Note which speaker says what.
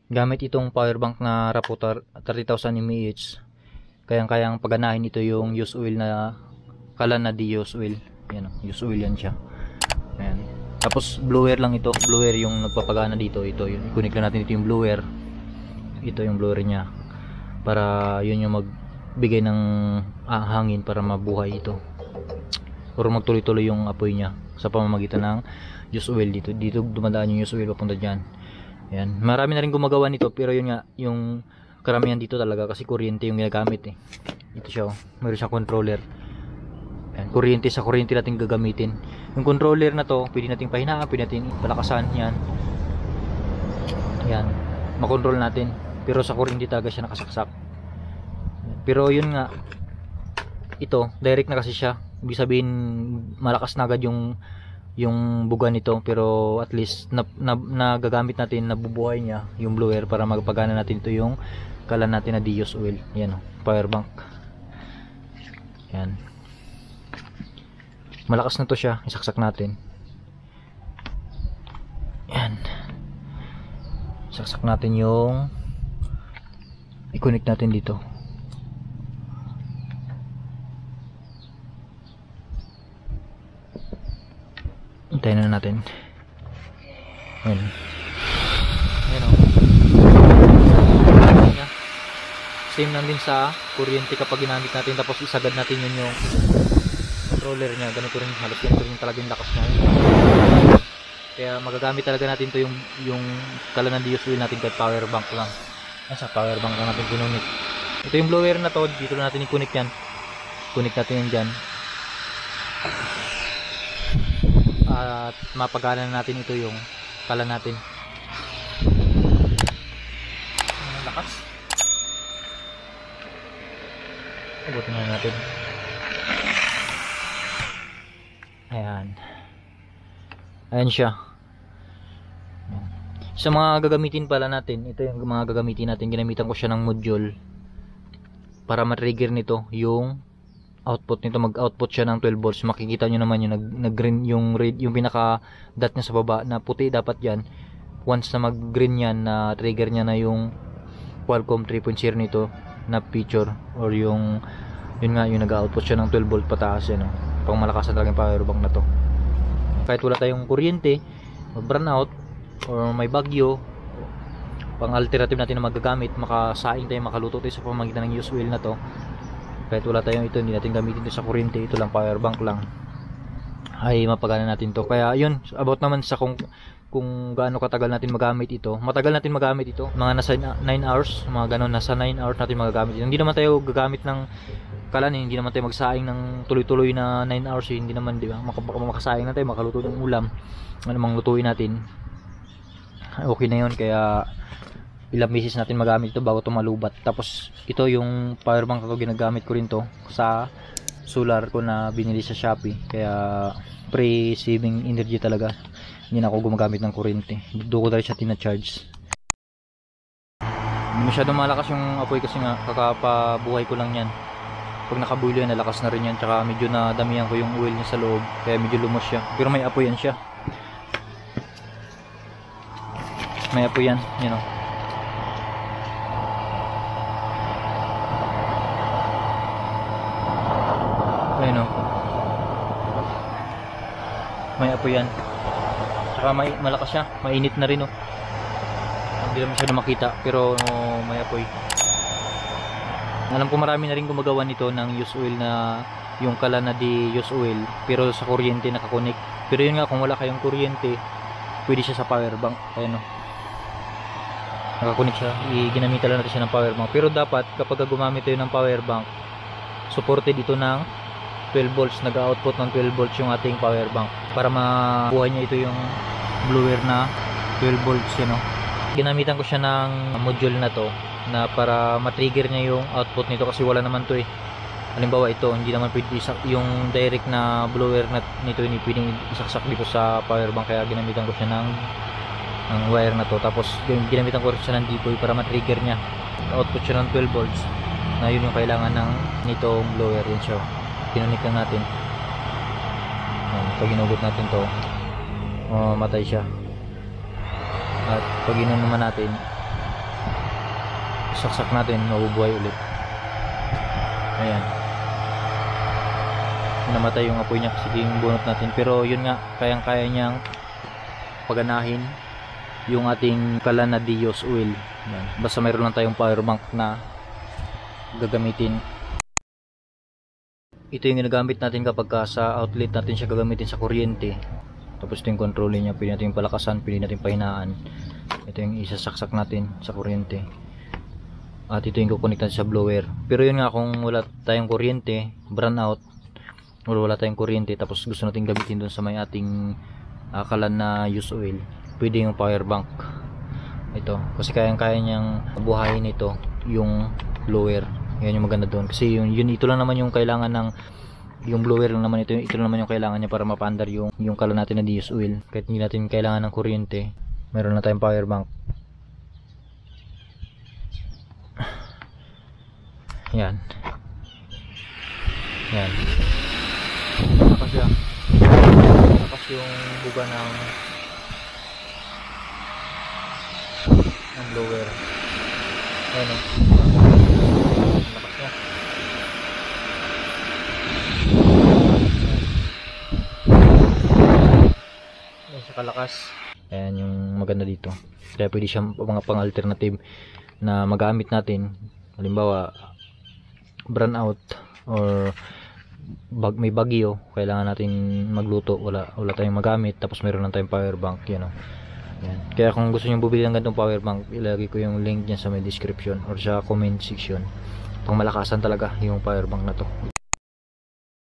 Speaker 1: Gamit itong power bank na Raputar 30,000 mAh. Kayang-kayang paganahin ito yung use oil na Kalan na di use oil. Yan, use oil yan siya. Ayan. Tapos blower lang ito. Blower yung nagpapagana dito. Ito yun. I-connect lang natin ito yung blower. Ito yung blower niya. Para yun yung magbigay ng hangin para mabuhay ito. Or magtuloy-tuloy yung apoy niya sa pamamagitan ng use oil dito. Dito dumadaan yung use oil papunta diyan. Ayan. Marami na rin gumagawa nito, pero yun nga, yung karamihan dito talaga kasi kuryente yung ginagamit eh. Ito siya, oh. Meron siyang controller. Ayan, kuryente, sa kuryente natin gagamitin. Yung controller na to, pwede nating pahinaan, pwede natin palakasan yan. Ayan, makontrol natin. Pero sa kuryente talaga siya nakasaksak. Pero yun nga, ito, direct na kasi siya. Ibig sabihin, malakas na agad yung buga nito, pero at least nagagamit natin, nabubuhay niya yung blower para magpagana natin ito yung Kalan natin na di use oil. Yan, power bank. Yan, malakas na to siya. Isaksak natin. Yan, saksak natin yung i-connect natin dito. Hintayin na natin. Ayan. Ayan o. Same lang din sa kuryente kapag ginamit natin, tapos isagad natin yun yung controller nya. Ganito rin, halos ganito rin talaga yung lakas nya. Kaya magagamit talaga natin to yung Kalan na di use oil natin kahit power bank lang. Nasa power bank lang natin kinunit. Ito yung blower na to, dito na natin i-connect yan. Connect natin yan dyan. At mapagana natin ito yung Kalan natin. Ang lakas. Ubutin na natin. Ayan. Ayan siya. Sa mga gagamitin pala natin, ito yung mga gagamitin natin. Ginamitan ko siya ng module para ma-trigger nito yung output nito. Mag-output siya ng 12 volts. Makikita nyo naman yung nag-green yung red, yung pinaka dot niya sa baba na puti dapat yan. Once na mag-green yan, na trigger niya na yung Qualcomm 3.0 nito na feature, or yung yun nga, yung nag-output siya ng 12 volt pataas yan, pang malakasan talaga yung power bank na to. Kahit wala tayong kuryente, brownout or may bagyo, pang alternative natin na magagamit, makasaing tayo, makaluto tayo sa pamamagitan ng use oil na to. Kahit wala tayong ito, hindi natin gamitin ito sa kuryente, ito lang power bank lang, ay mapagana natin to. Kaya yun, about naman sa kung gaano katagal natin magamit ito. Matagal natin magamit ito, mga nasa 9 hours, mga ganon, nasa 9 hours natin magagamit ito. Hindi naman tayo gagamit ng Kalan, hindi naman tayo magsaing ng tuloy-tuloy na 9 hours, hindi naman, di ba? Makasaing na tayo, makaluto ng ulam, anumang lutuin natin, okay na yun. Kaya ilang beses natin magamit ito bago ito malubat. Tapos ito yung power bank ko, ginagamit ko rin to sa solar ko na binili sa Shopee. Kaya pre-saving energy talaga, hindi na ako gumagamit ng kuryente. Doon ko dahil siya tina-charge. Hindi masyadong malakas yung apoy kasi nga kakapabuhay ko lang yan. Pag nakabulo yan, nalakas na rin yan. Tsaka medyo nadamihan ko yung oil niya sa loob, kaya medyo lumos siya. Pero may apoy yan siya. May apoy yan, you know. Ayun o. May apoy yan. Tsaka malakas siya. Mainit na rin o. Hindi naman siya na makita, pero may apoy. Alam ko marami na rin gumagawa nito ng use oil na yung Kalan na di use oil, pero sa kuryente nakakonek. Pero yun nga, kung wala kayong kuryente, pwede siya sa power bank. Ayun o, nakakonek siya. Ginamitan lang natin siya ng power bank. Pero dapat kapag gumamit tayo ng power bank, supported ito ng 12 volts, nag-output ng 12 volts yung ating power bank para mabuhay niya ito yung blower na 12 volts, you know. Ginamitan ko siya ng module na to na para ma-trigger niya yung output nito, kasi wala naman to eh. Halimbawa ito, hindi naman pwede yung direct na blower na nito, hindi pwedeng isaksak dito sa power bank. Kaya ginamitan ko siya ng wire na to. Tapos ginamitan ko rin siya ng decoy para ma-trigger niya. Output siya ng 12 volts na yun yung kailangan ng nitong blower. Yun siya, kinunik lang natin. Pag ginugot natin to, matay siya. At pag inon naman natin, saksak natin, mabubuhay ulit. Ayan, namatay yung apoy niya kasi yung bunot natin, pero yun nga, kayang-kaya niyang paganahin yung ating kalan na Dios oil. Yan. Basta mayroon lang tayong power bank na gagamitin. Ito yung ginagamit natin kapag sa outlet natin siya gagamitin sa kuryente. Tapos ito yung controlling niya, pwede natin palakasan, pwede natin pahinaan. Ito yung isasaksak natin sa kuryente. At ito yung kukonect natin sa blower. Pero yun nga, kung wala tayong kuryente, brown out, wala tayong kuryente, tapos gusto natin gamitin dun sa may ating kalan na use oil, pwede yung power bank. Ito, kasi kayang-kaya niyang buhayin ito, yung blower. Yan yung maganda doon. Kasi ito lang naman yung kailangan ng, yung blower lang naman ito lang naman yung kailangan niya para mapandar yung kalan natin na Dios oil. Kahit hindi natin kailangan ng kuryente, meron na tayong power bank. Yan. Yan. Lakas yan. Lakas yung buga ng blower. Ayan o. Lakas niya. Ayan siya kalakas. Ayan yung maganda dito. Kaya pwede siya mga pang-alternative na magamit natin. Halimbawa, brown out or may bagyo, kailangan natin magluto, wala tayong magamit, tapos meron lang tayong power bank, yan o. Yan. Kaya kung gusto niyo bumili ng ganitong power bank, ilagay ko yung link dyan sa may description or sa comment section. Pang malakasan talaga yung power bank na to.